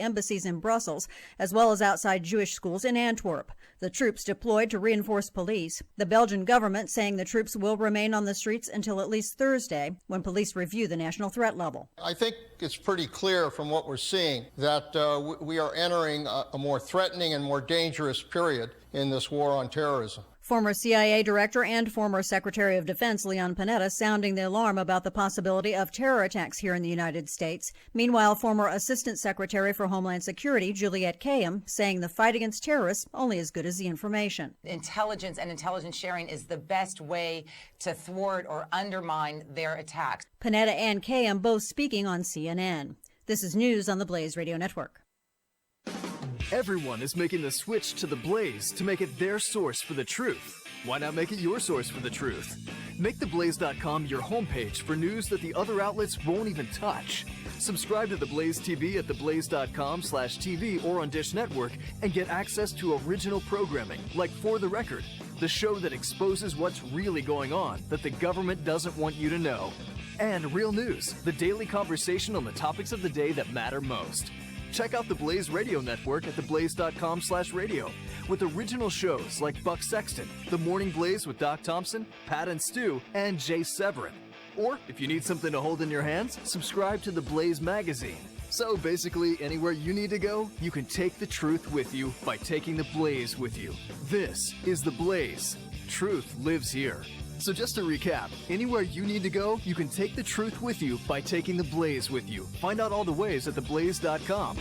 embassies in Brussels, as well as outside Jewish schools in Antwerp. The troops deployed to reinforce police. The Belgian government saying the troops will remain on the streets until at least Thursday, when police review the national threat level. I think it's pretty clear from what we're seeing that we are entering a more threatening and more dangerous period in this war on terrorism. Former CIA director and former Secretary of Defense Leon Panetta sounding the alarm about the possibility of terror attacks here in the United States. Meanwhile, former Assistant Secretary for Homeland Security Juliette Kayyem saying the fight against terrorists only as good as the information. Intelligence and intelligence sharing is the best way to thwart or undermine their attacks. Panetta and Kayyem both speaking on CNN. This is news on the Blaze Radio Network. Everyone is making the switch to the Blaze to make it their source for the truth. Why not make it your source for the truth? Make theblaze.com your homepage for news that the other outlets won't even touch. Subscribe to The Blaze TV at theblaze.com/TV or on Dish Network and get access to original programming like For the Record, the show that exposes what's really going on that the government doesn't want you to know. And Real News, the daily conversation on the topics of the day that matter most. Check out the Blaze Radio Network at theblaze.com/radio with original shows like Buck Sexton, The Morning Blaze with Doc Thompson, Pat and Stu, and Jay Severin. Or if you need something to hold in your hands, subscribe to the Blaze magazine. So basically, anywhere you need to go, you can take the truth with you by taking the Blaze with you. This is the Blaze. Truth lives here. So just to recap, anywhere you need to go, you can take the truth with you by taking the Blaze with you. Find out all the ways at theblaze.com.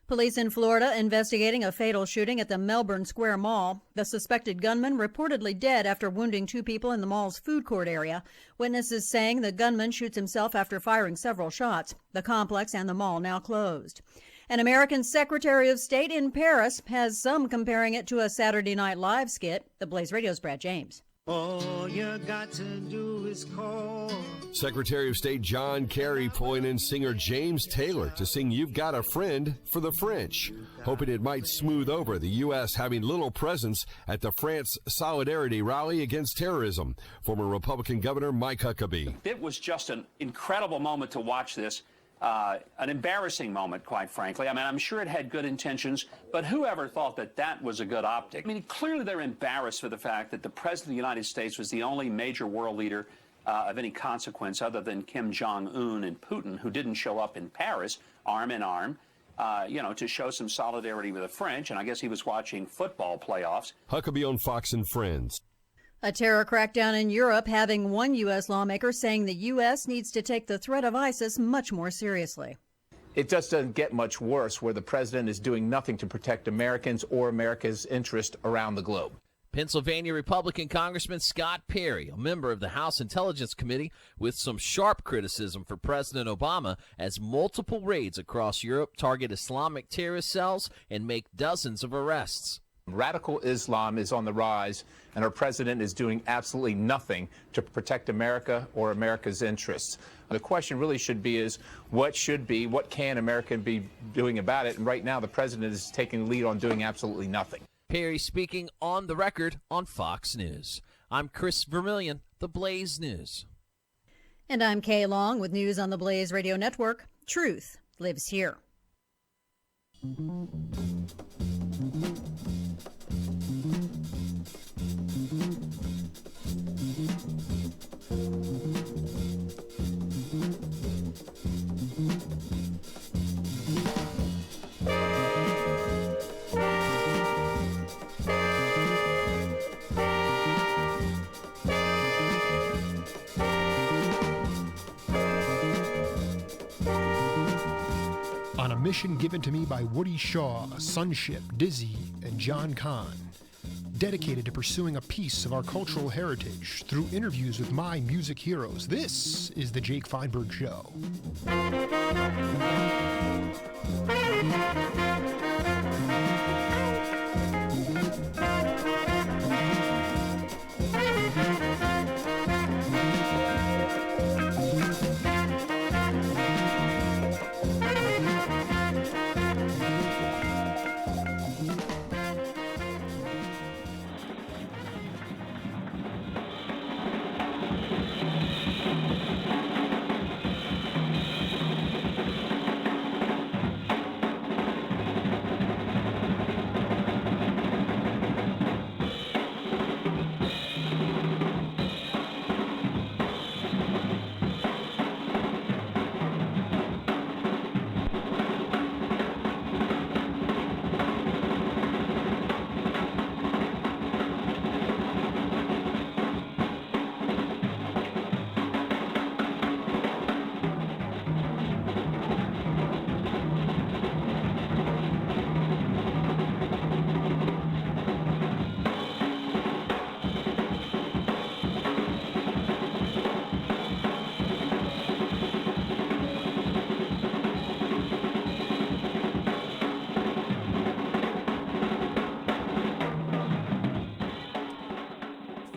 Police in Florida investigating a fatal shooting at the Maburn Square Mall. The suspected gunman reportedly dead after wounding 2 people in the mall's food court area. Witnesses saying the gunman shoots himself after firing several shots. The complex and the mall now closed. An American Secretary of State in Paris has some comparing it to a Saturday Night Live skit. The Blaze Radio's Brad James. All you got to do is call. Secretary of State John Kerry pulling in singer James Taylor to sing You've Got a Friend for the French, hoping it might smooth over the U.S. having little presence at the France Solidarity Rally against terrorism. Former Republican Governor Mike Huckabee. It was just an incredible moment to watch this. An embarrassing moment, quite frankly. I mean, I'm sure it had good intentions, but whoever thought that that was a good optic? I mean, clearly they're embarrassed for the fact that the President of the United States was the only major world leader of any consequence other than Kim Jong-un and Putin, who didn't show up in Paris, arm in arm, to show some solidarity with the French, and I guess he was watching football playoffs. Huckabee on Fox and Friends. A terror crackdown in Europe, having one U.S. lawmaker saying the U.S. needs to take the threat of ISIS much more seriously. It just doesn't get much worse where the president is doing nothing to protect Americans or America's interest around the globe. Pennsylvania Republican Congressman Scott Perry, a member of the House Intelligence Committee, with some sharp criticism for President Obama as multiple raids across Europe target Islamic terrorist cells and make dozens of arrests. Radical Islam is on the rise, and our president is doing absolutely nothing to protect America or America's interests. The question really should be what can America be doing about it? And right now, the president is taking the lead on doing absolutely nothing. Perry speaking on the record on Fox News. I'm Chris Vermillion, The Blaze News. And I'm Kay Long with news on the Blaze Radio Network. Truth lives here. On a mission given to me by Woody Shaw, Sunship, Dizzy, and John Kahn, dedicated to pursuing a piece of our cultural heritage through interviews with my music heroes, this is The Jake Feinberg Show.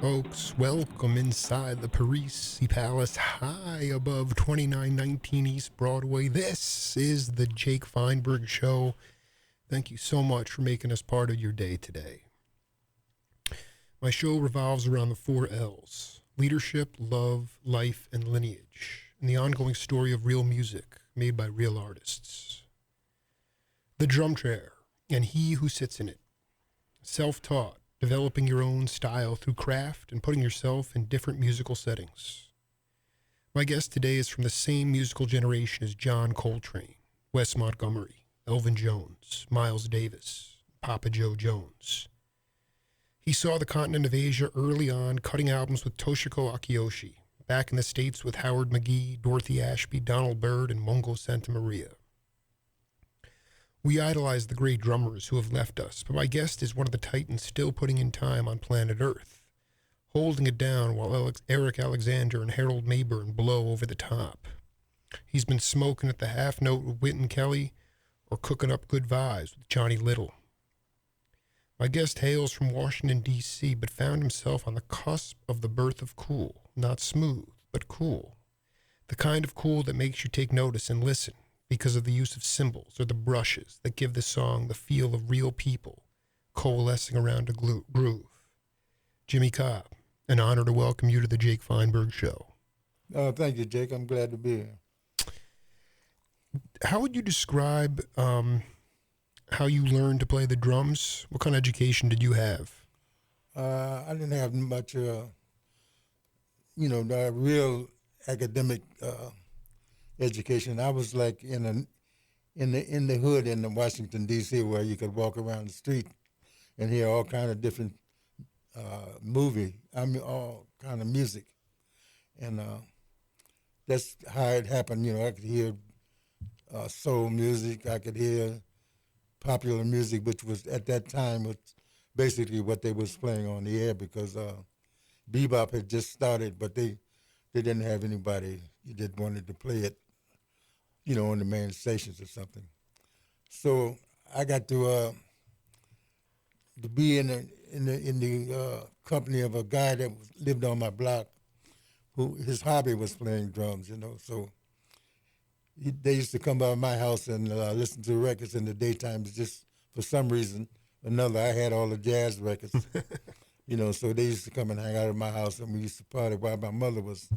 folks. Welcome inside the Parisi Palace, high above 2919 East Broadway. This is the Jake Feinberg Show. Thank you so much for making us part of your day today. My show revolves around the 4 L's: leadership, love, life, and lineage, and the ongoing story of real music made by real artists. The drum chair and he who sits in it. Self-taught, developing your own style through craft and putting yourself in different musical settings. My guest today is from the same musical generation as John Coltrane, Wes Montgomery, Elvin Jones, Miles Davis, Papa Joe Jones. He saw the continent of Asia early on, cutting albums with Toshiko Akiyoshi, back in the States with Howard McGhee, Dorothy Ashby, Byrd and Mongo Santamaria. We idolize the great drummers who have left us, but my guest is one of the titans still putting in time on planet Earth, holding it down while Eric Alexander and Harold Maburn blow over the top. He's been smoking at the half note with Wynton Kelly or cooking up good vibes with Johnny Lytle. My guest hails from Washington, D.C., but found himself on the cusp of the birth of cool. Not smooth, but cool. The kind of cool that makes you take notice and listen because of the use of cymbals or the brushes that give the song the feel of real people coalescing around a groove. Jimmy Cobb, an honor to welcome you to the Jake Feinberg Show. Thank you, Jake. I'm glad to be here. How would you describe how you learned to play the drums? What kind of education did you have? I didn't have much, real academic education. I was like in the hood in Washington D.C. where you could walk around the street and hear all kind of different all kind of music, and that's how it happened. I could hear soul music. I could hear popular music, which was at that time was basically what they was playing on the air because bebop had just started, but they didn't have anybody that wanted to play it, on the main stations or something. So I got to be in the company of a guy that lived on my block, who his hobby was playing drums. So they used to come by my house and listen to records in the daytime. Just for some reason or another, I had all the jazz records. So they used to come and hang out at my house, and we used to party while my mother was,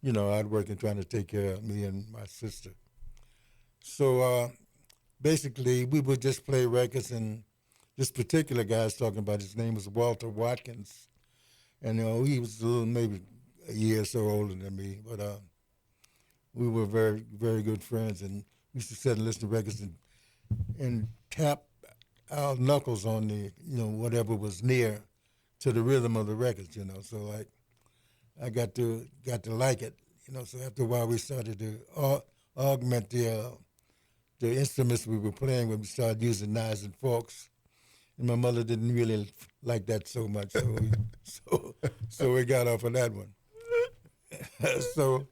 out working trying to take care of me and my sister. So basically, we would just play records, and this particular guy I was talking about, his name was Walter Watkins, and he was maybe a year or so older than me, but we were very, very good friends, and we used to sit and listen to records and tap our knuckles on the, whatever was near to the rhythm of the records, So like, I got to like it, So after a while, we started to augment the instruments we were playing when we started using knives and forks, and my mother didn't really like that so much, so we got off of that one. So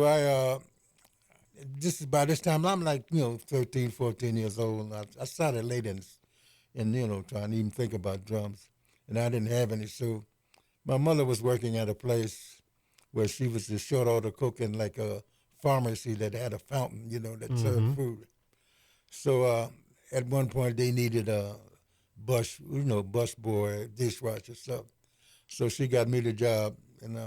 I just by this time I'm like 13, 14 years old. And I started late in trying to even think about drums, and I didn't have any. So my mother was working at a place where she was a short order cook in like a pharmacy that had a fountain, that served food. So at one point they needed a bus boy, dishwasher stuff. So she got me the job, and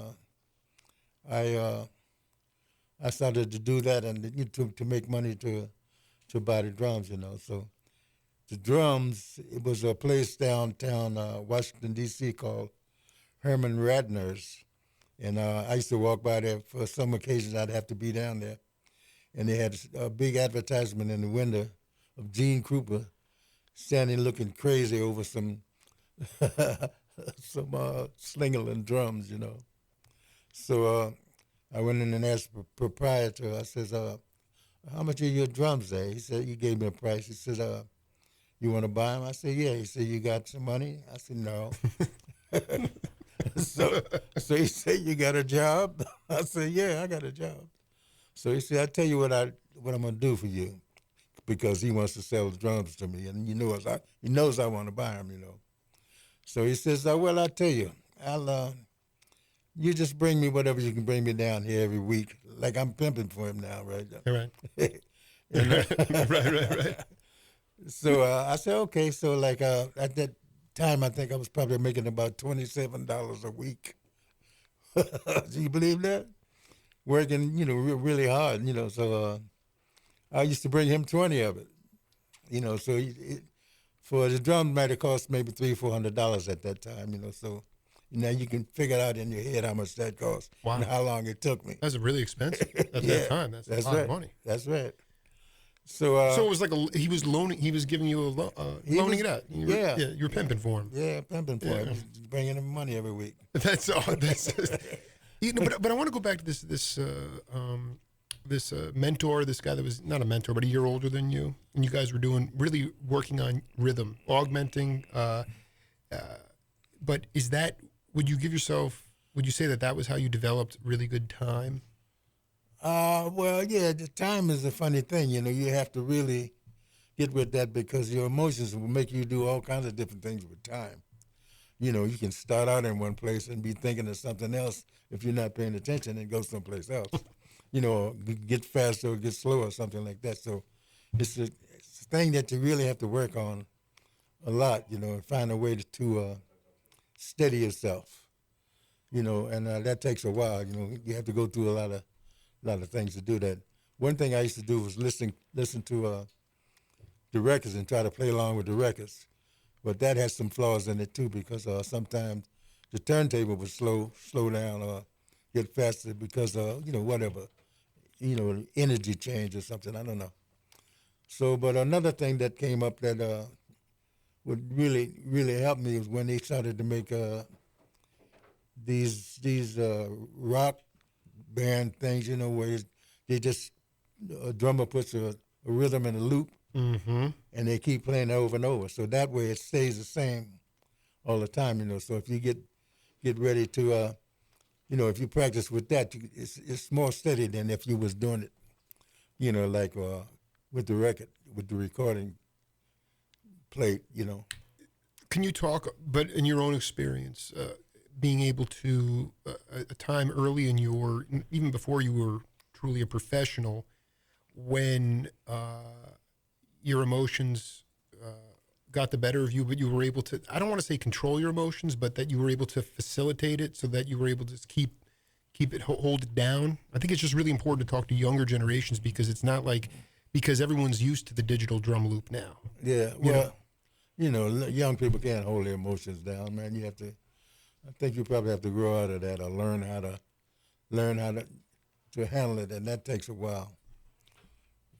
I started to do that and to make money to buy the drums, So the drums, it was a place downtown Washington, D.C. called Herman Radner's. And I used to walk by there for some occasions. I'd have to be down there. And they had a big advertisement in the window of Gene Krupa standing looking crazy over some Slingerland drums, So I went in and asked the proprietor, I says, how much are your drums there? He said, he gave me a price. He said, you want to buy them? I said, yeah. He said, you got some money? I said, no. So he said, you got a job? I said, yeah, I got a job. So he said, I'll tell you what I'm going to do for you, because he wants to sell the drums to me, and he knows I want to buy them, So he says, well, I'll tell you, you just bring me whatever you can bring me down here every week. Like I'm pimping for him now, right? Right. Right. So I said, okay. So like at that time, I think I was probably making about $27 a week. Do you believe that? Working, really hard, So I used to bring him 20 of it, So for the drum, might have cost maybe $300-400 at that time, So now you can figure it out in your head how much that cost and how long it took me. That's really expensive at that time. That's a lot right. of money. That's right. So it was like he was loaning. He was giving you loaning it out. You were pimping for him. Yeah, pimping for him. Bringing him money every week. That's all. But I want to go back to this mentor, this guy that was not a mentor, but a year older than you, and you guys were really working on rhythm, augmenting. But would you say that was how you developed really good time? Well, yeah, the time is a funny thing. You have to really get with that because your emotions will make you do all kinds of different things with time. You can start out in one place and be thinking of something else if you're not paying attention and go someplace else. Get faster or get slower or something like that. So it's a thing that you really have to work on a lot, and find a way to steady yourself, and that takes a while. You have to go through a lot of things to do that. One thing I used to do was listen to the records and try to play along with the records. But that has some flaws in it too because sometimes the turntable would slow down or get faster because whatever, energy change or something. I don't know. So, but another thing that came up that would really help me was when they started to make these rock band things, where they just a drummer puts a rhythm in a loop, and they keep playing it over and over. So that way it stays the same all the time, So if you get ready to, if you practice with that, it's more steady than if you was doing it, like with the record, with the recording plate, Can you talk, but in your own experience, being able to, a time early in even before you were truly a professional, when your emotions got the better of you, but you were able to, I don't want to say control your emotions, but that you were able to facilitate it so that you were able to keep it, hold it down. I think it's just really important to talk to younger generations because it's not because everyone's used to the digital drum loop now. Yeah, well, young people can't hold their emotions down, man. I think you probably have to grow out of that or learn how to handle it, and that takes a while.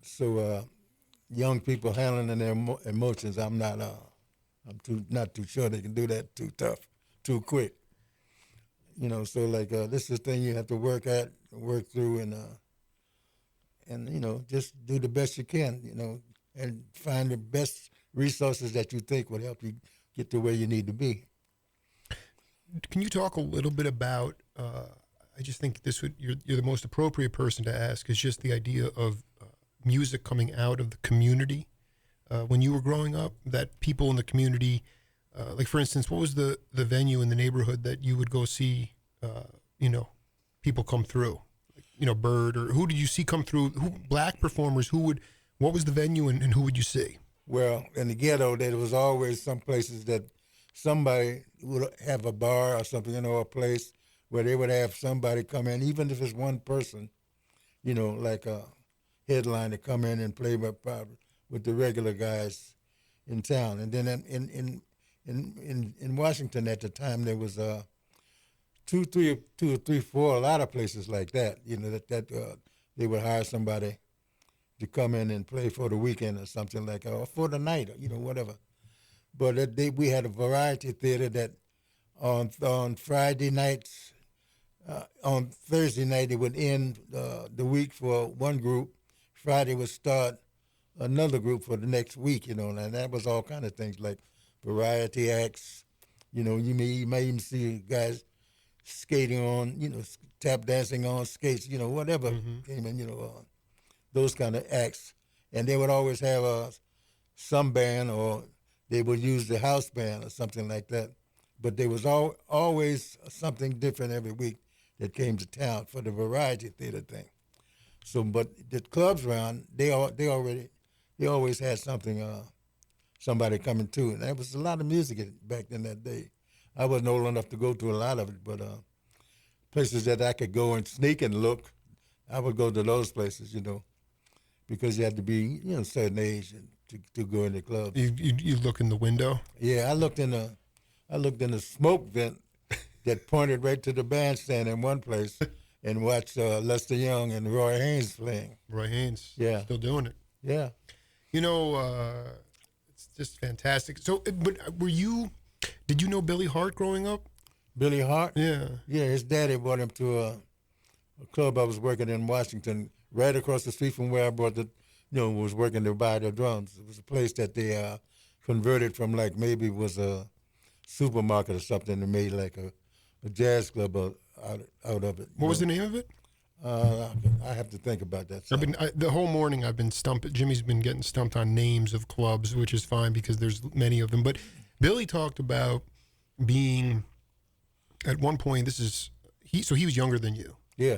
So young people handling their emotions, I'm not too sure they can do that too tough, too quick. So like this is the thing you have to work through, and just do the best you can, and find the best resources that you think would help you get to where you need to be. Can you talk a little bit about? I just think you're the most appropriate person to ask is just the idea of music coming out of the community. When you were growing up, that people in the community, like for instance, what was the venue in the neighborhood that you would go see? People come through, Byrd, or who did you see come through? Black performers? What was the venue and who would you see? Well, in the ghetto, there was always some places that somebody would have a bar or something, a place where they would have somebody come in, even if it's one person, like a headliner come in and play with the regular guys in town. And then in Washington at the time, there was two or three, four, a lot of places like that, that they would hire somebody to come in and play for the weekend or something like, or for the night, or, whatever. But we had a variety theater that on Friday nights, on Thursday night, it would end the week for one group. Friday would start another group for the next week, and that was all kind of things like variety acts. You may even see guys skating on, tap dancing on skates, whatever came in, those kind of acts. And they would always have some band, or they would use the house band or something like that but there was always something different every week that came to town for the variety theater thing. So, but the clubs around, they always had something, somebody coming to, and there was a lot of music back in that day. I wasn't old enough to go to a lot of it, but places that I could go and sneak and look, I would go to those places, because you had to be, a certain age to go in the club. You look in the window? Yeah, I looked in the smoke vent that pointed right to the bandstand in one place, and watched Lester Young and Roy Haynes playing. Roy Haynes, yeah, still doing it. Yeah, it's just fantastic. So, but did you know Billy Hart growing up? Billy Hart? Yeah. Yeah, his daddy brought him to a club I was working in Washington, right across the street from where I was working to buy the drums. It was a place that they converted from, like, maybe it was a supermarket or something, and made like a jazz club out of it. What was the name of it? I have to think about that. The whole morning I've been stumped. Jimmy's been getting stumped on names of clubs, which is fine because there's many of them. But Billy talked about being, at one point, so he was younger than you. Yeah.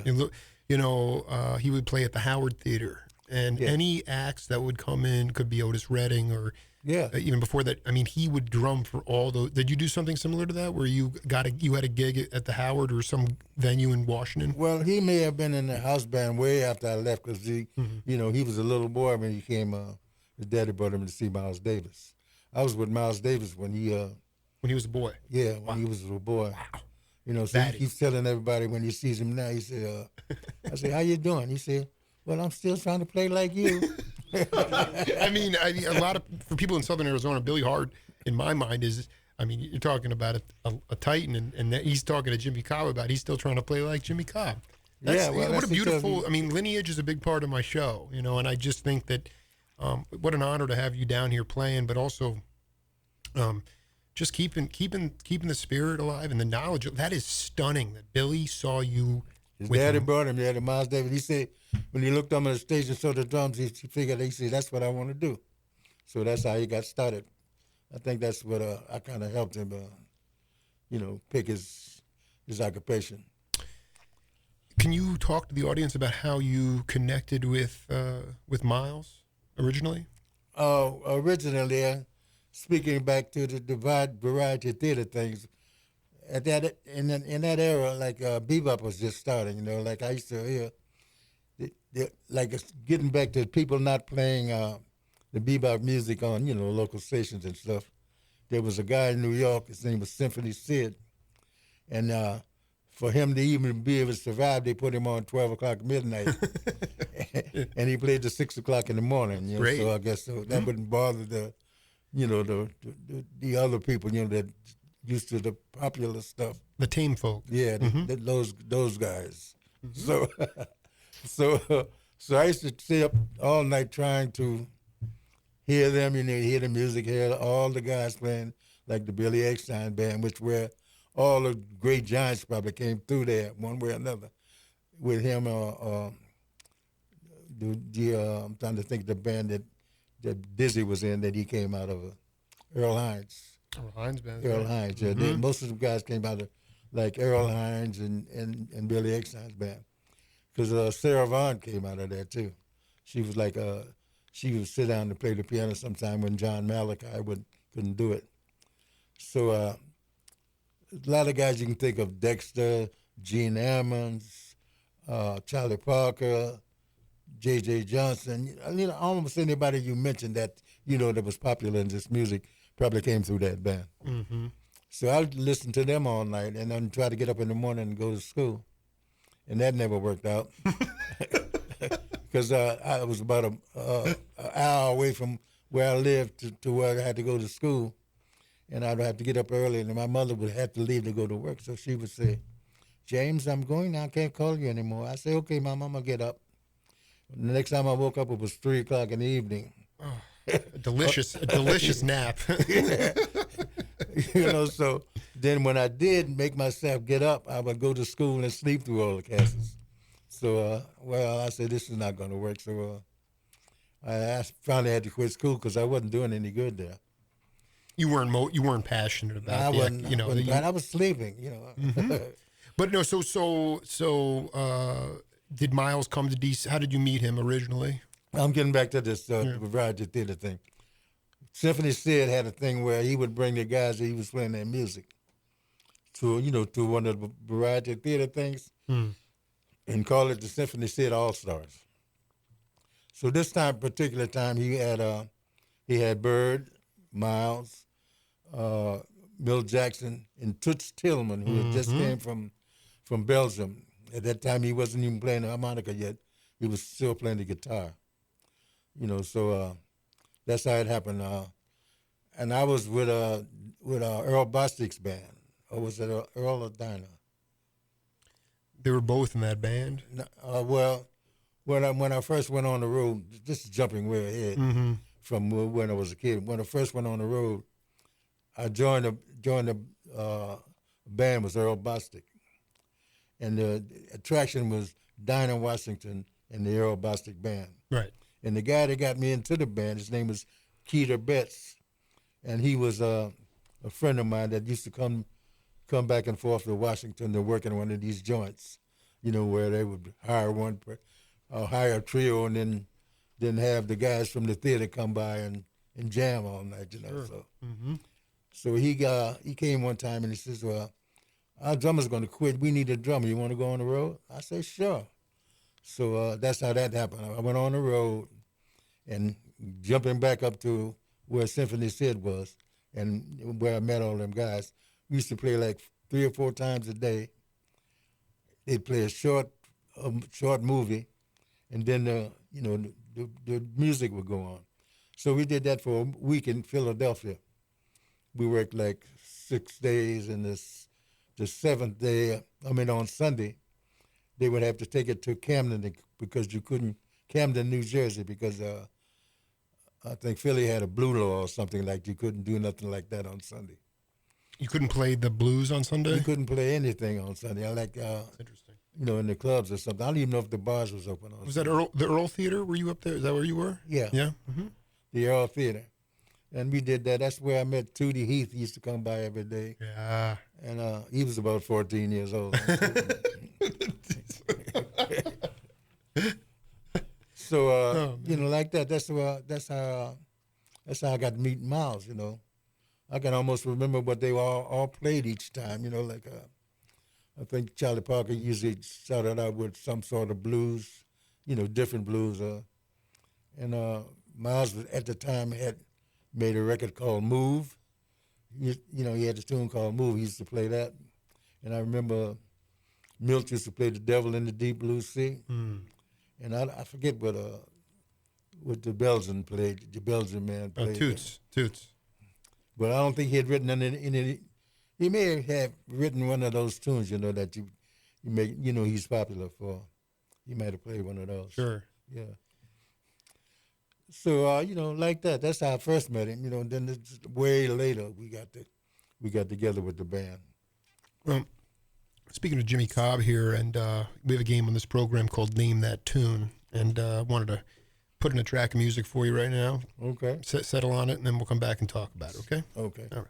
He would play at the Howard Theater, and any acts that would come in could be Otis Redding or even before that. I mean, he would drum for all those. Did you do something similar to that, where you had a gig at the Howard or some venue in Washington? Well, he may have been in the house band way after I left, because he was a little boy when he came. His daddy brought him to see Miles Davis. I was with Miles Davis when he was a boy. Yeah, when he was a little boy. Wow. So he keeps telling everybody when he sees him now. He said, "I say, how you doing?" He said, "Well, I'm still trying to play like you." I mean, a lot for people in Southern Arizona, Billy Hart, in my mind, is. I mean, you're talking about a Titan, and he's talking to Jimmy Cobb about he's still trying to play like Jimmy Cobb. What a beautiful. I mean, lineage is a big part of my show, and I just think that what an honor to have you down here playing, but also just keeping the spirit alive and the knowledge. That is stunning that Billy saw you. His daddy brought him there to Miles Davis. He said when he looked on the stage and saw the drums, he figured, he said, that's what I want to do. So that's how he got started. I think that's what I kind of helped him, pick his occupation. Can you talk to the audience about how you connected with Miles originally? Originally, speaking back to the variety theater things, in that era, like bebop was just starting. Like I used to hear, like getting back to people not playing the bebop music on local stations and stuff. There was a guy in New York. His name was Symphony Sid, and for him to even be able to survive, they put him on 12 o'clock midnight, and he played till 6 o'clock in the morning. Great. So I guess that wouldn't bother the other people that used to the popular stuff. The tame folk. Yeah, those guys. So I used to stay up all night trying to hear them, hear the music, hear all the guys playing, like the Billy Eckstine Band, where all the great giants probably came through there one way or another. With him, I'm trying to think of the band that Dizzy was in, that he came out of, Earl Hines. Earl Hines Band. Earl Hines, yeah. Most of the guys came out of, like, Earl Hines and Billy Eckstine's band. Because Sarah Vaughan came out of there, too. She was like, she would sit down and play the piano sometime when John Malachi couldn't do it. So a lot of guys you can think of: Dexter, Gene Ammons, Charlie Parker, J.J. Johnson. Almost anybody you mentioned that that was popular in this music probably came through that band. Mm-hmm. So I would listen to them all night and then try to get up in the morning and go to school, and that never worked out because I was about an hour away from where I lived to where I had to go to school. And I'd have to get up early, and my mother would have to leave to go to work. So she would say, "James, I'm going now. I can't call you anymore." I say, "Okay, Mom, I'm going to get up." And the next time I woke up, it was 3 o'clock in the evening. Oh, a delicious nap. So then when I did make myself get up, I would go to school and sleep through all the classes. So, I said, this is not going to work. So I finally had to quit school because I wasn't doing any good there. You weren't passionate about I the, wasn't. you know. I was sleeping. You know. Mm-hmm. But no. So did Miles come to DC? How did you meet him originally? I'm getting back to this variety theater thing. Symphony Sid had a thing where he would bring the guys that he was playing their music to one of the variety theater things and call it the Symphony Sid All-Stars. So this particular time, he had Byrd, Miles, Milt Jackson, and Toots Tillman, who had just came from Belgium. At that time, he wasn't even playing the harmonica yet. He was still playing the guitar. So that's how it happened. And I was with Earl Bostic's band. Or was it Earl or Dinah? They were both in that band? Well, when I first went on the road, this is jumping way ahead from when I was a kid. When I first went on the road, I joined the band was Earl Bostic. And the attraction was Dinah Washington and the Earl Bostic band. Right. And the guy that got me into the band, his name was Keeter Betts. And he was a friend of mine that used to come back and forth to Washington to work in one of these joints, where they would hire hire a trio and then have the guys from the theater come by and jam all night, Sure. So so he came one time and he says, well, our drummer's going to quit. We need a drummer. You want to go on the road? I said, sure. So that's how that happened. I went on the road and jumping back up to where Symphony Sid was and where I met all them guys. We used to play like 3 or 4 times a day. They'd play a short movie, and then the music would go on. So we did that for a week in Philadelphia. We worked like 6 days, and the 7th day, on Sunday, they would have to take it to Camden because you couldn't, Camden, New Jersey, because I think Philly had a blue law or something like you couldn't do nothing like that on Sunday. You couldn't play the blues on Sunday? You couldn't play anything on Sunday. That's interesting. In the clubs or something. I don't even know if the bars was open on Sunday. Was that the Earl Theater? Were you up there? Is that where you were? Yeah. Yeah? Mm-hmm. The Earl Theater. And we did that. That's where I met Tootie Heath. He used to come by every day. Yeah. And he was about 14 years old. So, like that. That's how I got to meet Miles, I can almost remember what they all played each time, I think Charlie Parker usually started out with some sort of blues, different blues. And Miles at the time had made a record called Move. He had a tune called Move. He used to play that. And I remember Milt used to play The Devil in the Deep Blue Sea. And I forget what the Belgian played, the Belgian man played. Toots. But I don't think he had written any. He may have written one of those tunes, that you make, he's popular for. He might have played one of those. Sure. Yeah. So like that. That's how I first met him. Then way later we got together with the band. Well, speaking of Jimmy Cobb here, and we have a game on this program called Name That Tune, and I wanted to put in a track of music for you right now. Okay. Settle on it, and then we'll come back and talk about it, okay? Okay. All right.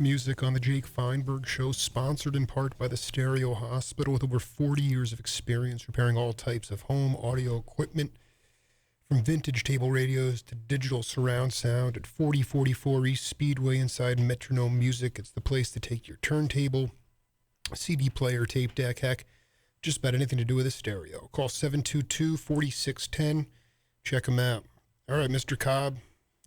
music on the Jake Feinberg Show, sponsored in part by the Stereo Hospital, with over 40 years of experience repairing all types of home audio equipment, from vintage table radios to digital surround sound at 4044 East Speedway inside Metronome Music. It's the place to take your turntable, CD player, tape deck, heck, just about anything to do with a stereo. Call 722-4610. Check them out. All right, Mr. Cobb,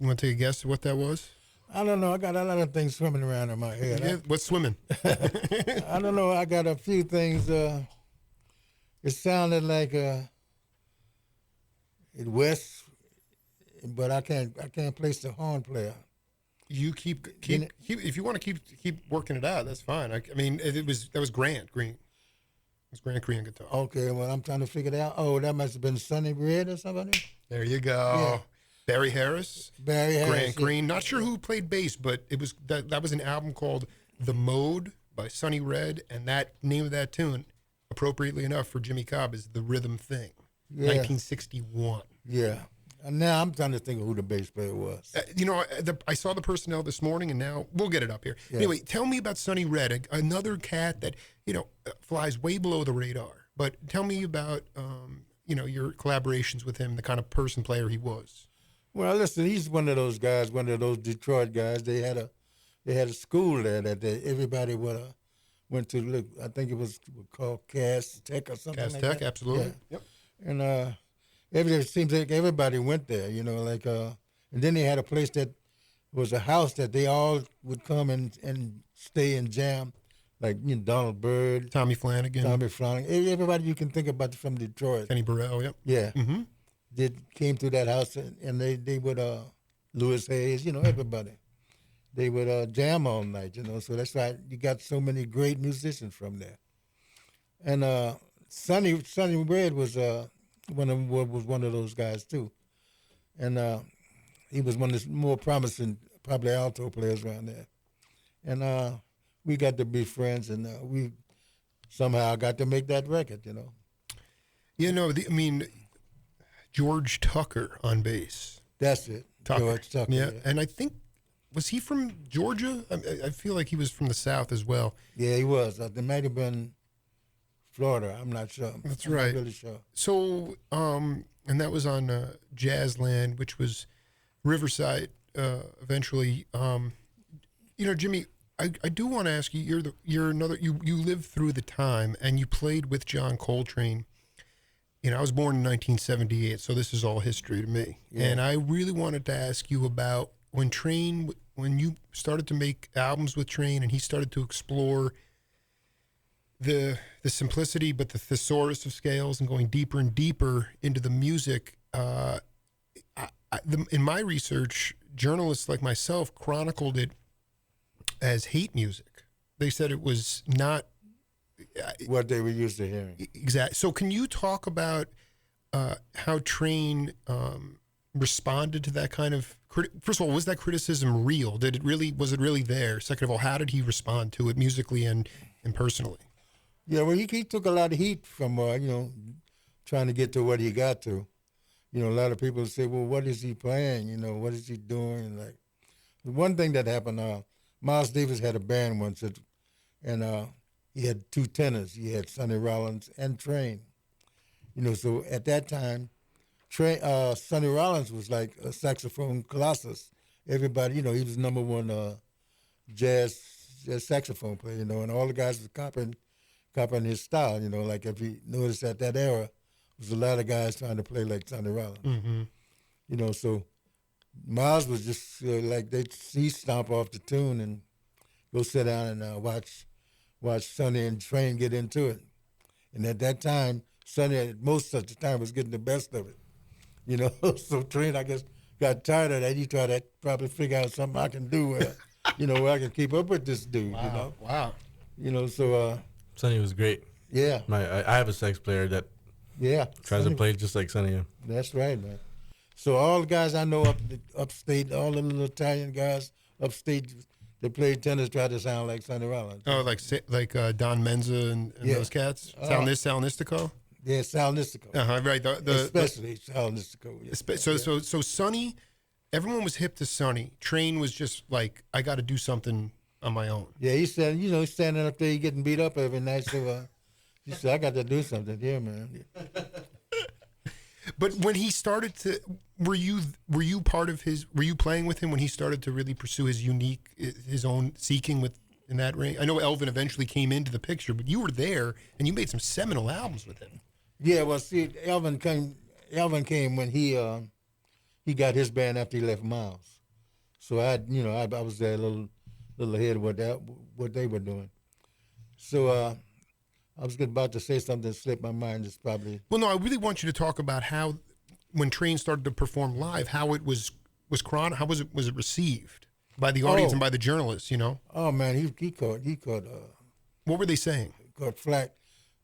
you want to take a guess at what that was? I don't know. I got a lot of things swimming around in my head. Yeah, what's swimming? I don't know. I got a few things. It sounded like it West, but I can't place the horn player. You keep if you want to keep working it out, that's fine. I mean, that was Grant Green. It was Grant Green guitar. Okay, well, I'm trying to figure it out. Oh, that must have been Sonny Red or somebody. There you go. Yeah. Barry Harris, Grant Green. Not sure who played bass, but it was that was an album called "The Mode" by Sonny Red, and that name of that tune, appropriately enough for Jimmy Cobb, is "The Rhythm Thing," 1961. Yeah. And now I'm trying to think of who the bass player was. I saw the personnel this morning, and now we'll get it up here. Yeah. Anyway, tell me about Sonny Red, another cat that flies way below the radar. But tell me about your collaborations with him, the kind of player he was. Well, listen, he's one of those guys, one of those Detroit guys. They had a school there that everybody went to. Look, I think it was called Cass Tech or something. Cass like Tech, that. absolutely. Yeah. Yep. And it seems like everybody went there, and then they had a place that was a house that they all would come and stay and jam, like Donald Byrd, Tommy Flanagan, everybody you can think about from Detroit. Kenny Burrell, yep. Yeah. Mm-hmm. They came through that house, and they would, Louis Hayes, everybody. They would jam all night, so that's why you got so many great musicians from there. And Sonny Red was one of those guys, too. And he was one of the more promising, probably alto players around there. And we got to be friends, and we somehow got to make that record, George Tucker on bass. That's it. Tucker. George Tucker. Yeah. And I think, was he from Georgia? I feel like he was from the South as well. Yeah, he was. There might have been Florida. I'm not sure. That's right. I'm not really sure. So, and that was on Jazzland, which was Riverside eventually. Jimmy, I do want to ask you, you lived through the time, and you played with John Coltrane. I was born in 1978, so this is all history to me. Yeah. And I really wanted to ask you about when you started to make albums with Train, and he started to explore the simplicity, but the thesaurus of scales, and going deeper and deeper into the music. In my research, journalists like myself chronicled it as hate music. They said it was not what they were used to hearing. Exactly. So can you talk about how Train responded to that kind of first of all, was that criticism real? Was it really there? Second of all, how did he respond to it musically and personally? Yeah, well, he took a lot of heat from trying to get to what he got to. A lot of people say, well, what is he playing? What is he doing? Like, the one thing that happened, Miles Davis had a band once, and he had two tenors. He had Sonny Rollins and Train. So at that time, Sonny Rollins was like a saxophone colossus. Everybody, he was number one jazz saxophone player, and all the guys were copying his style, like if you notice at that era, there was a lot of guys trying to play like Sonny Rollins. Mm-hmm. So Miles was just he'd stomp off the tune and go sit down and watch Sonny and Train get into it. And at that time, Sonny, most of the time, was getting the best of it. So Train, I guess, got tired of that. He tried to probably figure out something I can do where I can keep up with this dude, Wow. So... Sonny was great. Yeah. I have a sax player that tries to play just like Sonny. That's right, man. So all the guys I know upstate, all the little Italian guys upstate that played tennis try to sound like Sonny Rollins. Oh, like Don Menza and those cats? Sal Nistico? Yeah, Sal Nistico. Right. Especially Sal Nistico. Yeah. So Sonny, everyone was hip to Sonny. Train was just like, I got to do something on my own. Yeah, he said, he's standing up there, he getting beat up every night. So he said, I got to do something here, man. But when he started to, were you part of his? Were you playing with him when he started to really pursue his own seeking in that range? I know Elvin eventually came into the picture, but you were there and you made some seminal albums with him. Yeah, well, see, Elvin came when he got his band after he left Miles. So I was there a little ahead of what they were doing. So I was about to say something that slipped my mind. It's probably... Well, no, I really want you to talk about how, when Train started to perform live, how it was how was it received by the audience and by the journalists, Oh, man, he caught... what were they saying? He caught flack.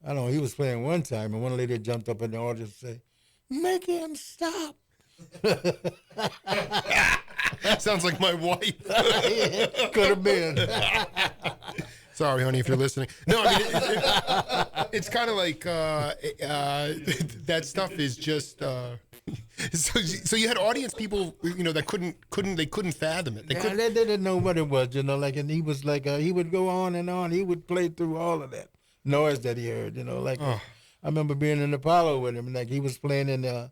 I don't know, he was playing one time, and one lady jumped up in the audience and said, "Make him stop." Sounds like my wife. Could have been. Sorry, honey, if you're listening. No, I mean, it's kind of like that stuff is just. So you had audience people, that couldn't fathom it. They didn't know what it was, and he was like, he would go on and on. He would play through all of that noise that he heard, I remember being in Apollo with him, like he was playing in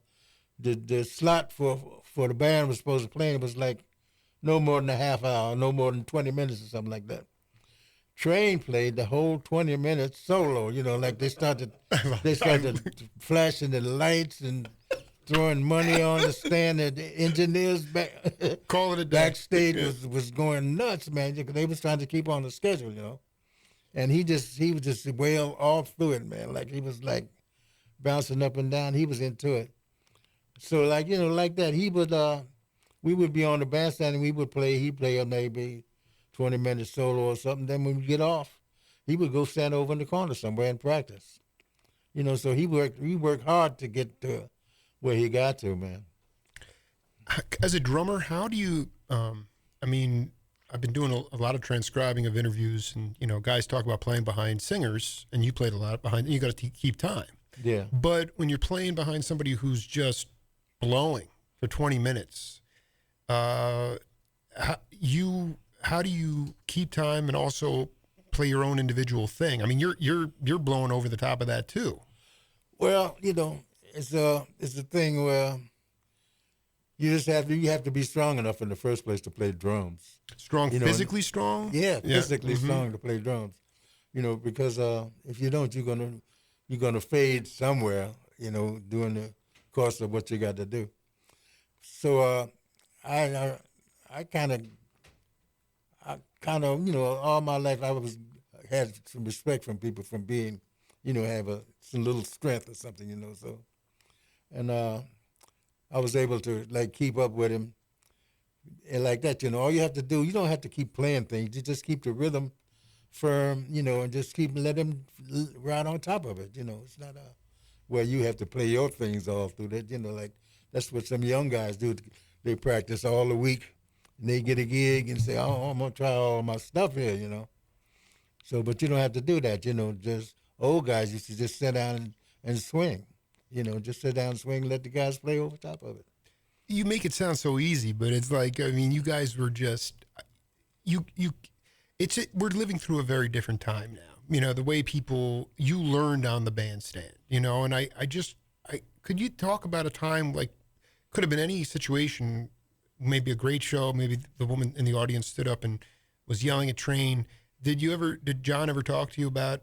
the slot for the band was supposed to play. It was like no more than a half hour, no more than 20 minutes or something like that. Train played the whole 20 minutes solo, like they started flashing the lights and throwing money on the stand. And the engineers calling it backstage was going nuts, man. They was trying to keep on the schedule, And he was just well all through it, man. Like he was like bouncing up and down. He was into it. So like that, he would we would be on the bandstand and we would play. He'd play maybe 20-minute solo or something. Then when we get off, he would go stand over in the corner somewhere and practice. So he worked hard to get to where he got to, man. As a drummer, how do you I've been doing a lot of transcribing of interviews, and guys talk about playing behind singers, and you played a lot behind. And you got to keep time. Yeah. But when you're playing behind somebody who's just blowing for 20 minutes, how do you keep time and also play your own individual thing? I mean, you're blowing over the top of that too. Well, it's a thing where you have to be strong enough in the first place to play drums. Strong, physically strong? Yeah, physically strong to play drums. Because if you don't, you're gonna fade somewhere, during the course of what you got to do. So I kind of, all my life I had some respect from people from being, have some little strength or something, So, and I was able to keep up with him. And like that, all you have to do, you don't have to keep playing things. You just keep the rhythm firm, and just let him ride on top of it. It's not where you have to play your things all through that. That's what some young guys do. They practice all the week, and they get a gig and say, "Oh, I'm gonna try all my stuff here," So, but you don't have to do that. Just old guys used to just sit down and swing. Just sit down and swing, and let the guys play over top of it. You make it sound so easy, but it's like, you guys were just, we're living through a very different time now. The way you learned on the bandstand, and could you talk about a time, could have been any situation, maybe a great show, maybe the woman in the audience stood up and was yelling at Train. Did John ever talk to you about,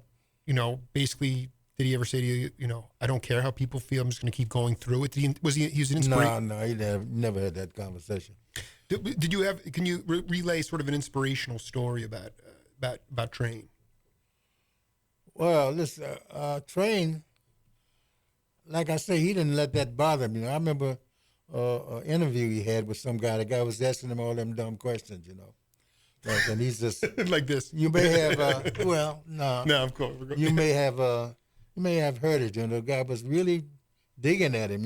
basically, did he ever say to you, I don't care how people feel, I'm just going to keep going through it? He was an inspiration? No, he never had that conversation. Can you relay sort of an inspirational story about Train? Well, this Train, like I say, he didn't let that bother me. I remember an interview he had with some guy. The guy was asking him all them dumb questions, and he's just like this. You may have, no, of course. You may have heard it. The guy was really digging at him.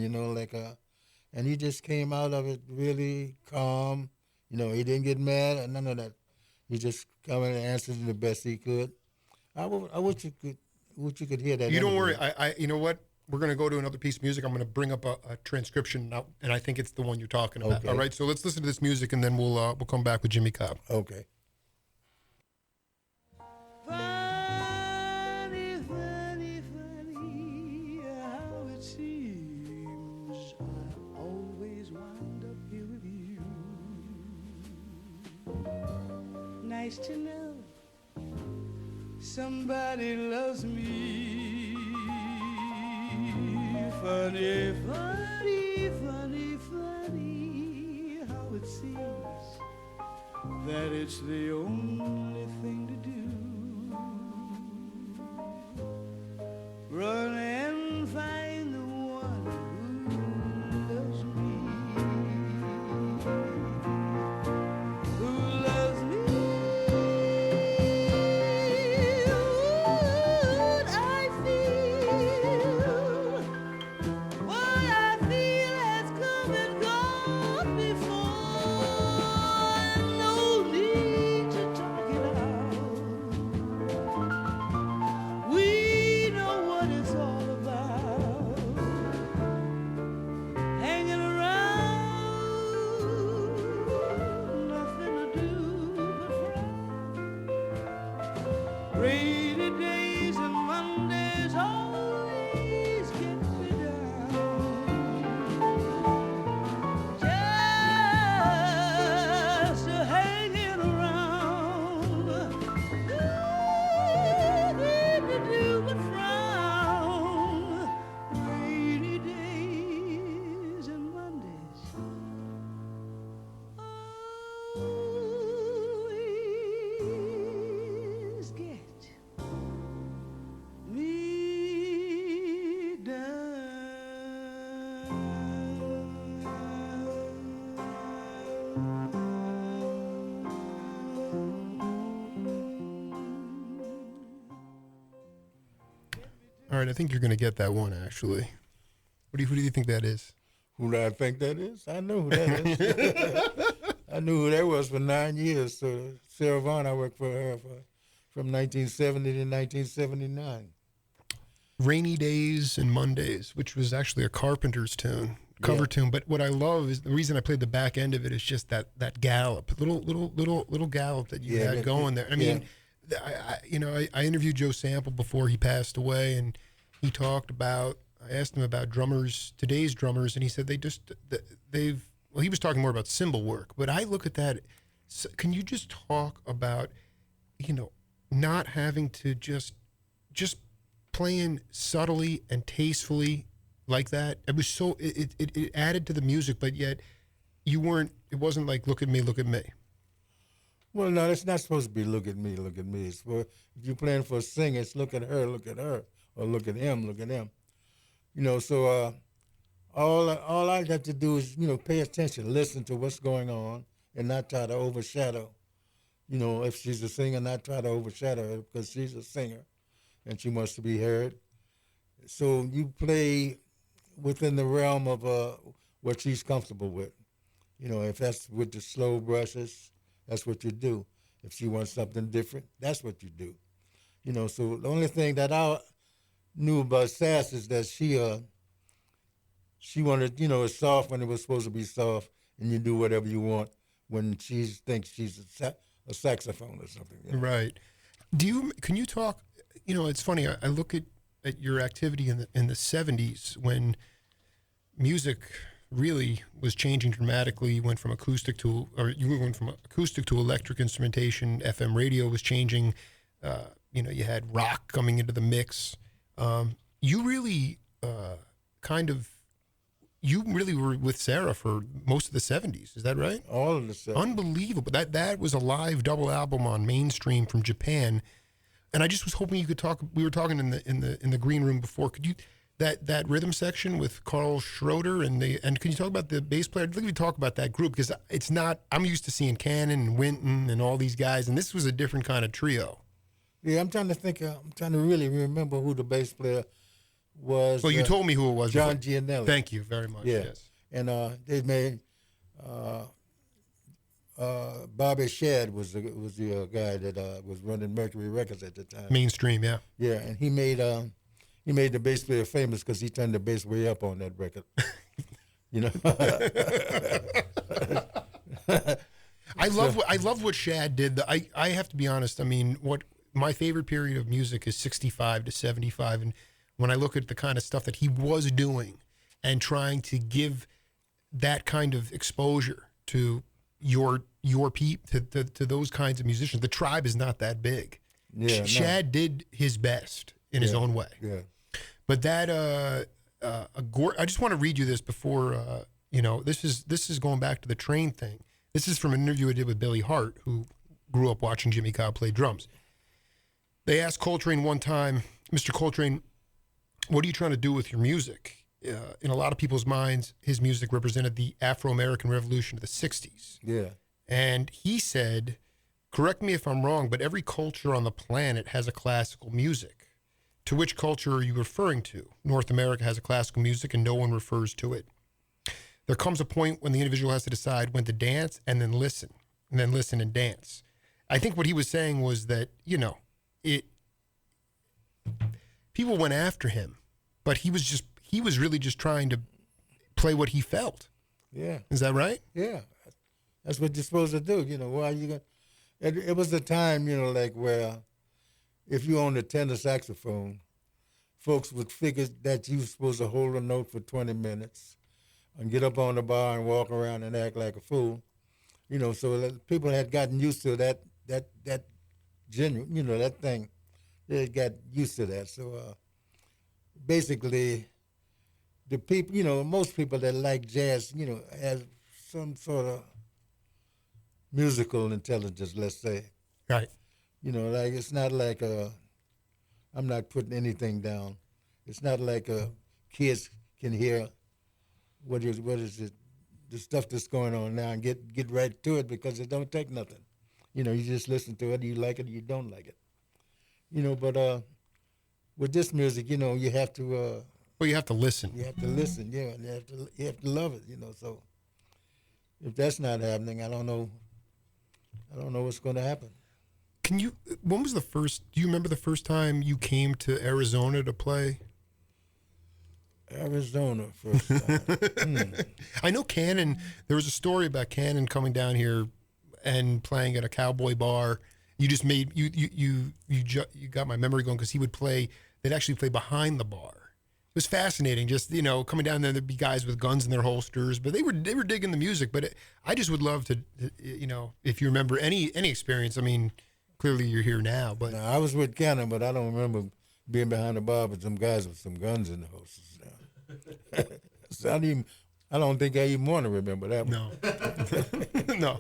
And he just came out of it really calm. He didn't get mad or none of that. He just come in and answered the best he could. I wish you could hear that. You don't worry. I you know what? We're going to go to another piece of music. I'm going to bring up a transcription now, and I think it's the one you're talking about. Okay. All right, so let's listen to this music, and then we'll come back with Jimmy Cobb. Okay. Nice to know somebody loves me. Funny, funny, funny, funny how it seems that it's the only thing to do. Run and find the one who loves me. Who loves me. What I feel. What I feel has come and gone before. No need to talk it out. We know what it's all about. Hanging around, nothing to do but frown. Rainy days and Mondays always get me down. Just hanging around, nothing to do but frown. Rainy days and Mondays always get me All right, I think you're going to get that one, actually. Who do you think that is? Who do I think that is? I know who that is. I knew who that was for 9 years. So Sarah Vaughan, I worked for her from 1970 to 1979. Rainy Days and Mondays, which was actually a Carpenter's tune, cover tune. But what I love is the reason I played the back end of it is just that gallop, little gallop that you had going there. I mean, I interviewed Joe Sample before he passed away, and he talked about. I asked him about drummers, today's drummers, and he said he was talking more about cymbal work. But I look at that. Can you just talk about, not having to just playing subtly and tastefully like that? It was so it added to the music, but yet you weren't. It wasn't like look at me, look at me. Well, no, it's not supposed to be look at me, look at me. It's for, if you're playing for a singer, it's look at her, or look at him, look at him. So all I have to do is, pay attention, listen to what's going on, and not try to overshadow. If she's a singer, not try to overshadow her because she's a singer, and she wants to be heard. So you play within the realm of what she's comfortable with. If that's with the slow brushes, that's what you do. If she wants something different, that's what you do. So the only thing that I knew about Sass is that she wanted, it's soft when it was supposed to be soft, and you do whatever you want when she thinks she's a saxophone or something. Right. Can you talk, it's funny, I look at your activity in the 70s when music really was changing dramatically. You went from acoustic to electric instrumentation. FM radio was changing. You had rock coming into the mix. You really you really were with Sarah for most of the 70s. Is that right? All of the 70s. Unbelievable. That was a live double album on Mainstream from Japan. And I just was hoping you could talk. We were talking in the green room before. Could you that rhythm section with Carl Schroeder and can you talk about the bass player? I'd like to talk about that group because it's not. I'm used to seeing Cannon and Wynton and all these guys, and this was a different kind of trio. Yeah, I'm trying to think. I'm trying to really remember who the bass player was. Well, you told me who it was. John Gianelli. Thank you very much. Yeah. Yes. And they made Bobby Shedd was the guy that was running Mercury Records at the time. Mainstream, yeah. Yeah, and he made the bass player famous because he turned the bass way up on that record. I love what Shad did. I have to be honest. I mean, what my favorite period of music is 65 to 75, and when I look at the kind of stuff that he was doing and trying to give that kind of exposure to your your to those kinds of musicians. The tribe is not that big. Yeah, Shad did his best in his own way. Yeah. But that I just want to read you this before this is going back to the train thing. This is from an interview I did with Billy Hart, who grew up watching Jimmy Cobb play drums. They asked Coltrane one time, Mr. Coltrane, what are you trying to do with your music? In a lot of people's minds, his music represented the Afro-American Revolution of the 60s. Yeah. And he said, correct me if I'm wrong, but every culture on the planet has a classical music. To which culture are you referring to? North America has a classical music and no one refers to it. There comes a point when the individual has to decide when to dance and then listen and dance. I think what he was saying was that, people went after him, but he was really just trying to play what he felt. Yeah. Is that right? Yeah. That's what you're supposed to do. Why you got? It was a time, like where if you owned a tenor saxophone, folks would figure that you were supposed to hold a note for 20 minutes and get up on the bar and walk around and act like a fool. So that people had gotten used to that genuine, that thing. They got used to that. So basically, the people, most people that like jazz, have some sort of musical intelligence, let's say. Right. Like it's not like I'm not putting anything down. It's not like kids can hear what is it, the stuff that's going on now and get right to it because it don't take nothing. You just listen to it, you like it, or you don't like it. But with this music, you have to. You have to listen. You have to listen, yeah, and you have to love it, So if that's not happening, I don't know what's going to happen. When was do you remember the first time you came to Arizona to play? Arizona first time. I know Cannon, there was a story about Cannon coming down here and playing at a cowboy bar. You just made, you got my memory going because they'd actually play behind the bar. It was fascinating, just, coming down there, there'd be guys with guns in their holsters, but they were digging the music. But I just would love to, if you remember any experience. I mean, clearly you're here now, but. No, I was with Cannon, but I don't remember being behind the bar with some guys with some guns in the holsters now. So I don't think I even want to remember that one. No. No.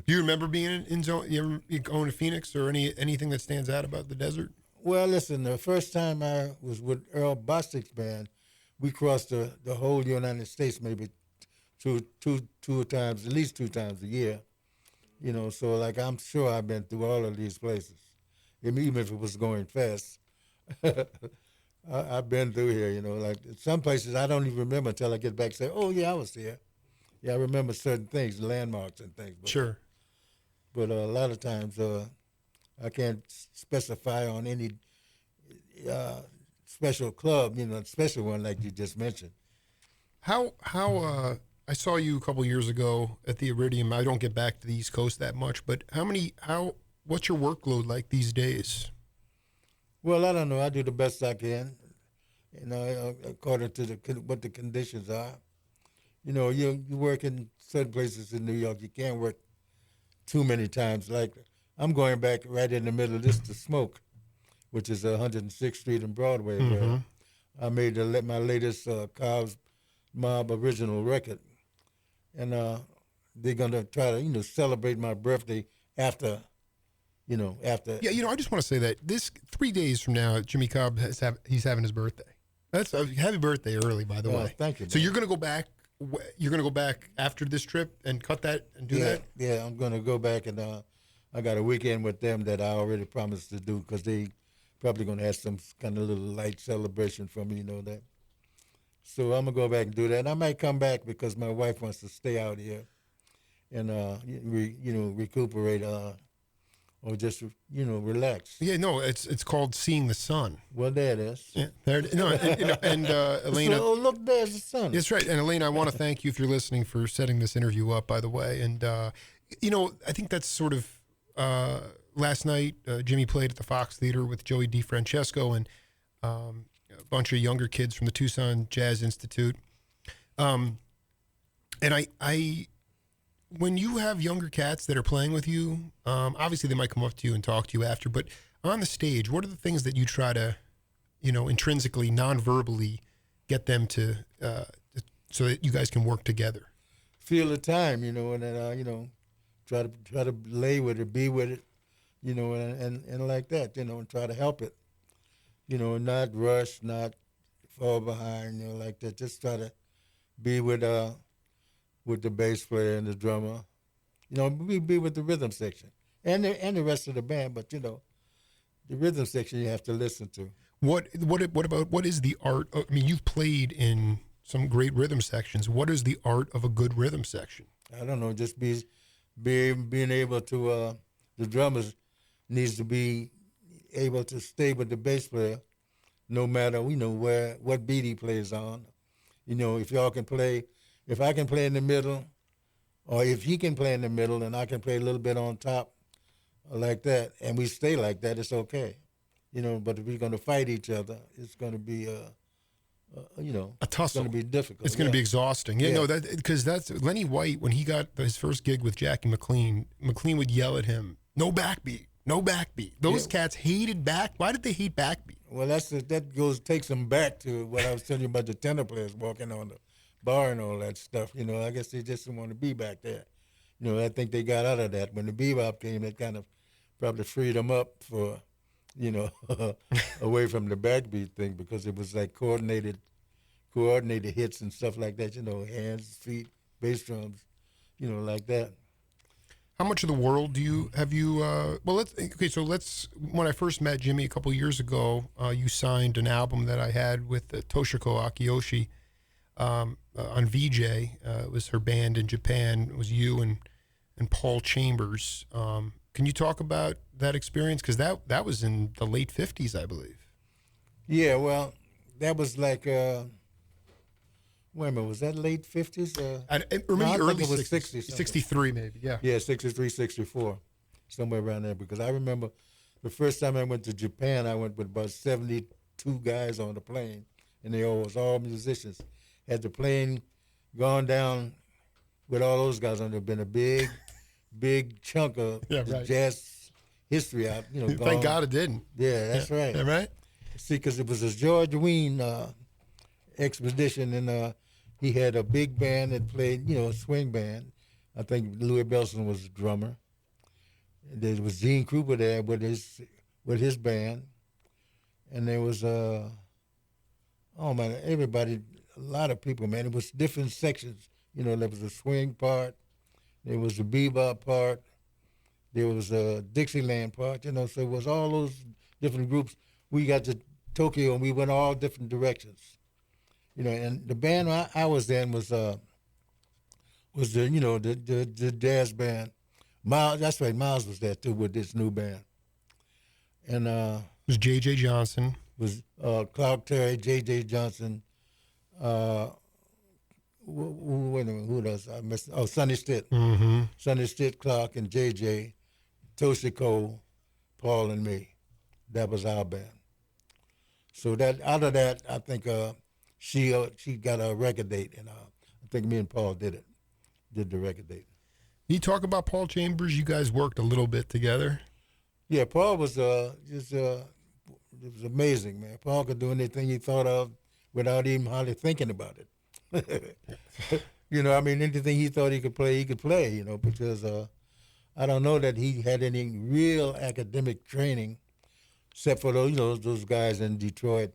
Do you remember being in zone? You ever going to Phoenix or anything that stands out about the desert? Well, listen, the first time I was with Earl Bostic's band, we crossed the whole United States maybe two times, at least 2 times a year. So like I'm sure I've been through all of these places, even if it was going fast. I've been through here, like some places I don't even remember until I get back and say, oh, yeah, I was here. Yeah, I remember certain things, landmarks and things. But, sure. But a lot of times I can't specify on any special club, special one like you just mentioned. How I saw you a couple years ago at the Iridium. I don't get back to the East Coast that much, but what's your workload like these days? Well, I don't know. I do the best I can, according to what the conditions are. You work in certain places in New York. You can't work too many times. Like I'm going back right in the middle of this to Smoke, which is 106th Street and Broadway, where I made my latest Cobb's Mob original record, and they're gonna try to celebrate my birthday after. Yeah, I just want to say that this 3 days from now, Jimmy Cobb he's having his birthday. That's happy birthday early, by the way. Thank you. So you're gonna go back. You're gonna go back after this trip and cut that and do that. Yeah, I'm gonna go back and I got a weekend with them that I already promised to do because they probably gonna have some kind of little light celebration for me, that. So I'm gonna go back and do that. And I might come back because my wife wants to stay out here and recuperate. Or just relax. Yeah, no, it's called Seeing the Sun. Well, there it is. Yeah, there. And Elena. So, look, there's the sun. That's right. And Elena, I want to thank you if you're listening for setting this interview up. By the way, and I think that's sort of last night. Jimmy played at the Fox Theater with Joey DeFrancesco and a bunch of younger kids from the Tucson Jazz Institute. And I when you have younger cats that are playing with you, obviously they might come up to you and talk to you after, but on the stage, what are the things that you try to, intrinsically, non-verbally get them to, so that you guys can work together? Feel the time, and then, try to lay with it, be with it, and like that, and try to help it, not rush, not fall behind, like that. Just try to be with the bass player and the drummer, be with the rhythm section and the rest of the band. But the rhythm section you have to listen to. What is the art? I mean, you've played in some great rhythm sections. What is the art of a good rhythm section? I don't know. Just being able to. The drummers needs to be able to stay with the bass player, no matter what beat he plays on. If y'all can play, if I can play in the middle, or if he can play in the middle and I can play a little bit on top, like that, and we stay like that, it's okay. But if we're going to fight each other, it's going to be a tussle. It's going to be difficult. It's going to be exhausting. Yeah, no, because that's Lenny White, when he got his first gig with Jackie McLean would yell at him, "No backbeat, no backbeat." Those cats hated back. Why did they hate backbeat? Well, takes them back to what I was telling you about the tenor players walking on the bar and all that stuff. I guess they just didn't want to be back there. I think they got out of that when the bebop came. It kind of probably freed them up for, away from the backbeat thing, because it was like coordinated hits and stuff like that. Hands, feet, bass drums, like that. How much of the world have you? When I first met Jimmy a couple years ago, you signed an album that I had with Toshiko Akiyoshi on VJ. It was her band in Japan. It was you and Paul Chambers. Can you talk about that experience? Because that was in the late 50s, I believe. Yeah, well, that was like. Wait a minute, was that late 50s? I remember early it was 60s. 63 maybe, yeah. Yeah, 63, 64, somewhere around there. Because I remember the first time I went to Japan, I went with about 72 guys on the plane, and they was all musicians. Had the plane gone down with all those guys on there, been a big chunk of jazz history out, gone. Thank God it didn't. Yeah, that's right. Yeah, right? See, because it was a George Wein expedition, and he had a big band that played, a swing band. I think Louis Bellson was the drummer. And there was Gene Krupa there with his band, and there was everybody, a lot of people, man. It was different sections. There was a swing part, there was a bebop part, there was a Dixieland part. So it was all those different groups. We got to Tokyo and we went all different directions. And the band I was in was the jazz band. Miles, that's right, Miles was there too with this new band. And it was J.J. Johnson. Was Clark Terry, J.J. Johnson. Wait a minute, who does I miss? Oh, Sonny Stitt. Mm-hmm. Sonny Stitt, Clark, and J.J., Toshiko, Paul, and me. That was our band. So that out of that, I think she got a record date, and I think me and Paul did the record date. Can you talk about Paul Chambers? You guys worked a little bit together. Yeah, Paul was it was amazing, man. Paul could do anything he thought of without even hardly thinking about it. Anything he thought he could play, because I don't know that he had any real academic training, except for those guys in Detroit.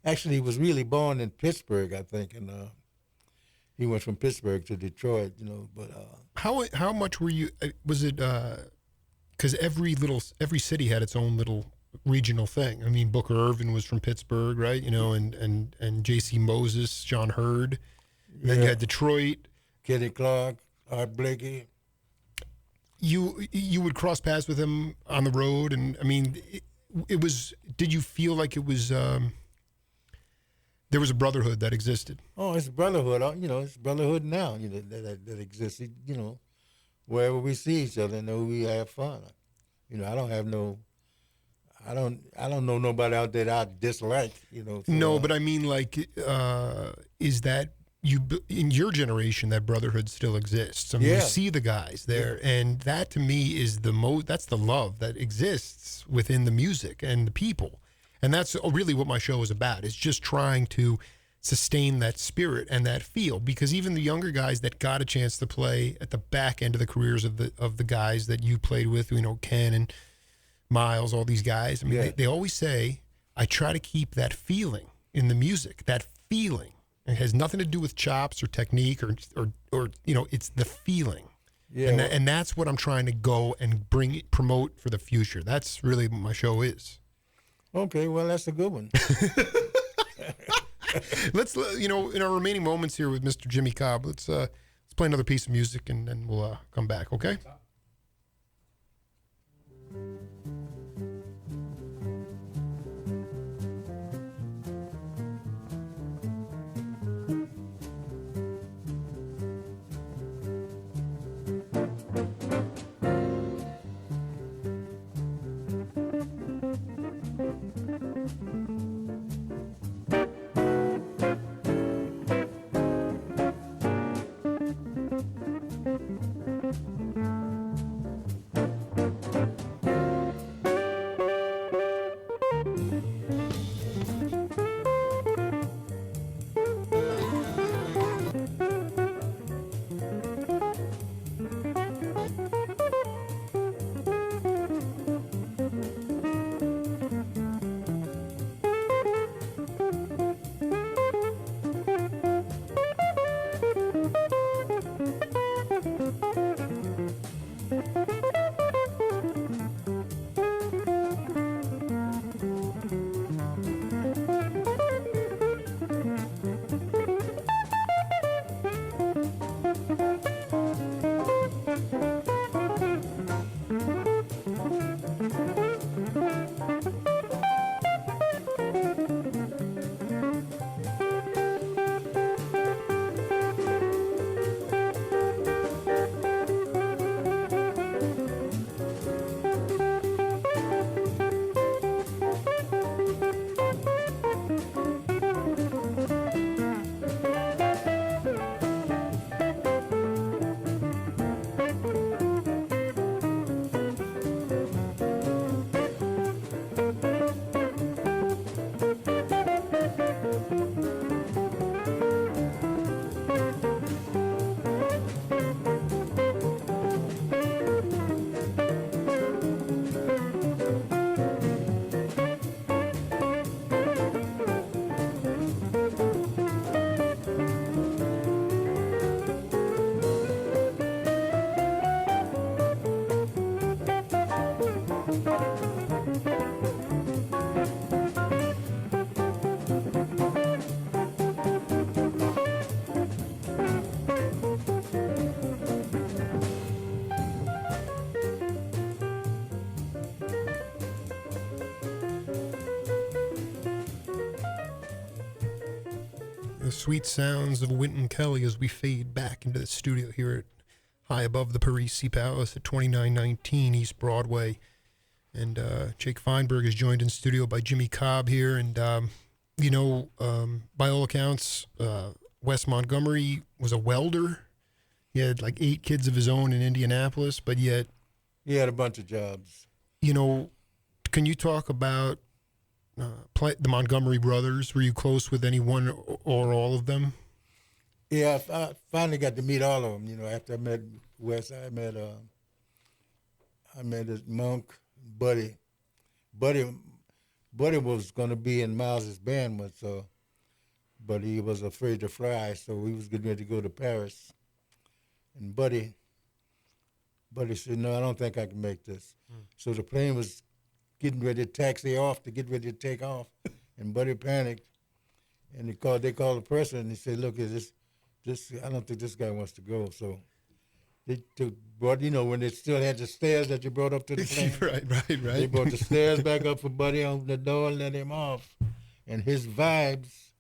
Actually, he was really born in Pittsburgh, I think, and he went from Pittsburgh to Detroit, But how much were you? Was it because every city had its own little regional thing? I mean, Booker Irvin was from Pittsburgh, right? And J.C. Moses, John Hurd. And then you had Detroit, Kenny Clark, Art Blakey. You would cross paths with him on the road, and I mean, it was. Did you feel like it was? There was a brotherhood that existed. Oh, it's a brotherhood. It's a brotherhood now. That exists. Wherever we see each other, we have fun. I don't know nobody out there that I dislike. No, but I mean, is that in your generation, that brotherhood still exists. I mean, you see the guys there, and that to me is that's the love that exists within the music and the people. And that's really what my show is about. It's just trying to sustain that spirit and that feel, because even the younger guys that got a chance to play at the back end of the careers of the guys that you played with, Ken and Miles, all these guys, I mean, they always say, I try to keep that feeling in the music, that feeling. It has nothing to do with chops or technique or it's the feeling. Yeah, and that's what I'm trying to go and promote for the future. That's really what my show is. Okay, well, that's a good one. Let's, in our remaining moments here with Mr. Jimmy Cobb, let's play another piece of music and then we'll come back, okay? The sweet sounds of Wynton Kelly as we fade back into the studio here at high above the Parisi Palace at 2919 East Broadway. And Jake Feinberg is joined in studio by Jimmy Cobb here. And, by all accounts, Wes Montgomery was a welder. He had like 8 kids of his own in Indianapolis, but yet... He had a bunch of jobs. Can you talk about the Montgomery brothers? Were you close with any one or all of them? Yeah, I finally got to meet all of them. After I met Wes, I met his Monk, Buddy. Buddy was going to be in Miles's band once, but he was afraid to fly, so he was getting ready to go to Paris. And Buddy said, "No, I don't think I can make this." So the plane was getting ready to taxi off to get ready to take off, and Buddy panicked, and they called the person, and he said, "Look, this I don't think this guy wants to go." So they brought, when they still had the stairs that you brought up to the plane. Right. They brought the stairs back up for Buddy on the door and let him off, and his vibes,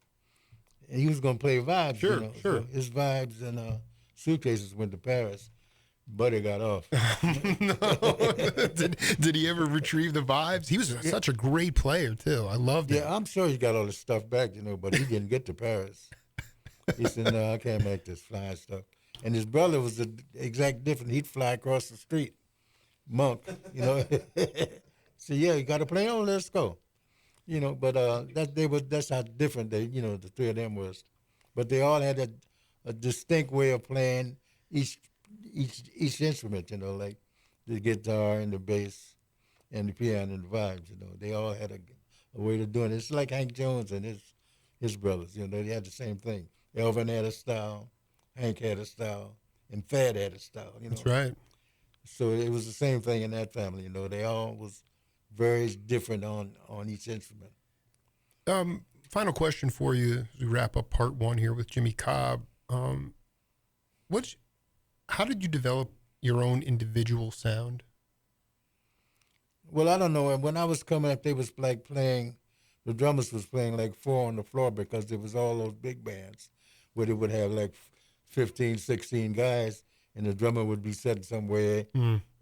and he was gonna play vibes. Sure. So his vibes and suitcases went to Paris. Buddy got off. No. Did he ever retrieve the vibes? He was such a great player, too. I loved it. Yeah, I'm sure he got all his stuff back, but he didn't get to Paris. He said, no, I can't make this flying stuff. And his brother was the exact different. He'd fly across the street, Monk, you know. So yeah, you got to play on. Let's go, you know. But that's how different they, you know, the three of them was. But they all had a distinct way of playing each instrument, you know, like the guitar and the bass and the piano and the vibes, you know. They all had a way of doing it. It's like Hank Jones and his brothers, you know. They had the same thing. Elvin had a style, Hank had a style, and Thad had a style, you know. That's right. So it was the same thing in that family, you know. They all was very different on each instrument. Final question for you as we wrap up part one here with Jimmy Cobb. How did you develop your own individual sound? Well, I don't know. When I was coming up, they was like playing, the drummers was playing like four on the floor because there was all those big bands where they would have like 15, 16 guys, and the drummer would be sitting somewhere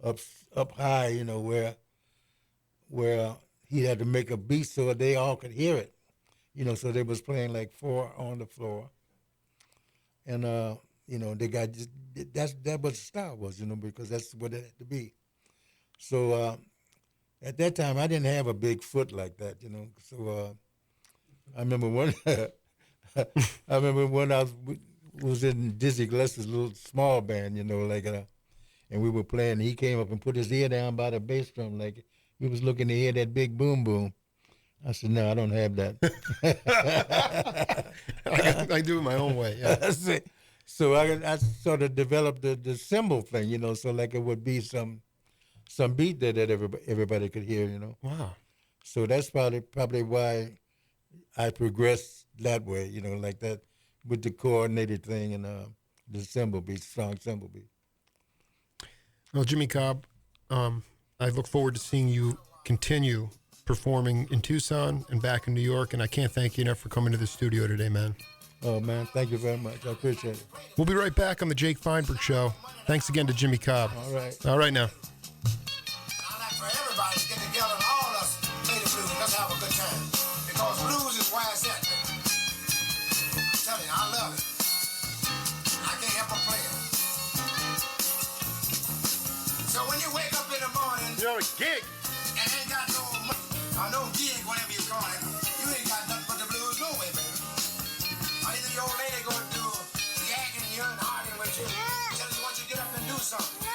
up high, you know, where he had to make a beat so they all could hear it, you know. So they was playing like four on the floor, and you know, they got that what the style was, you know, because that's what it had to be. So at that time, I didn't have a big foot like that, you know. So I remember when I was in Dizzy Gillespie's little small band, you know, like, and we were playing. He came up and put his ear down by the bass drum, like he was looking to hear that big boom boom. I said, no, I don't have that. I do it my own way. Yeah. So I sort of developed the cymbal thing, you know, so like it would be some beat that everybody could hear, you know. Wow. So that's probably why I progressed that way, you know, like that with the coordinated thing and the cymbal beat, strong cymbal beat. Well, Jimmy Cobb, I look forward to seeing you continue performing in Tucson and back in New York, and I can't thank you enough for coming to the studio today, man. Oh, man, thank you very much. I appreciate it. We'll be right back on the Jake Feinberg Show. Thanks again to Jimmy Cobb. All right. All right now. I'd like for everybody to get together and all of us play the blues. Let's have a good time. Because blues is where it's at. I'm telling you, I love it. I can't help but play it. So when you wake up in the morning, you're a gig. And ain't got no money, or no gig, whatever you call it, you ain't got nothing but the blues no way, baby. Or either your old lady gonna do yakking you and arguing with you, telling you want you to get up and do something.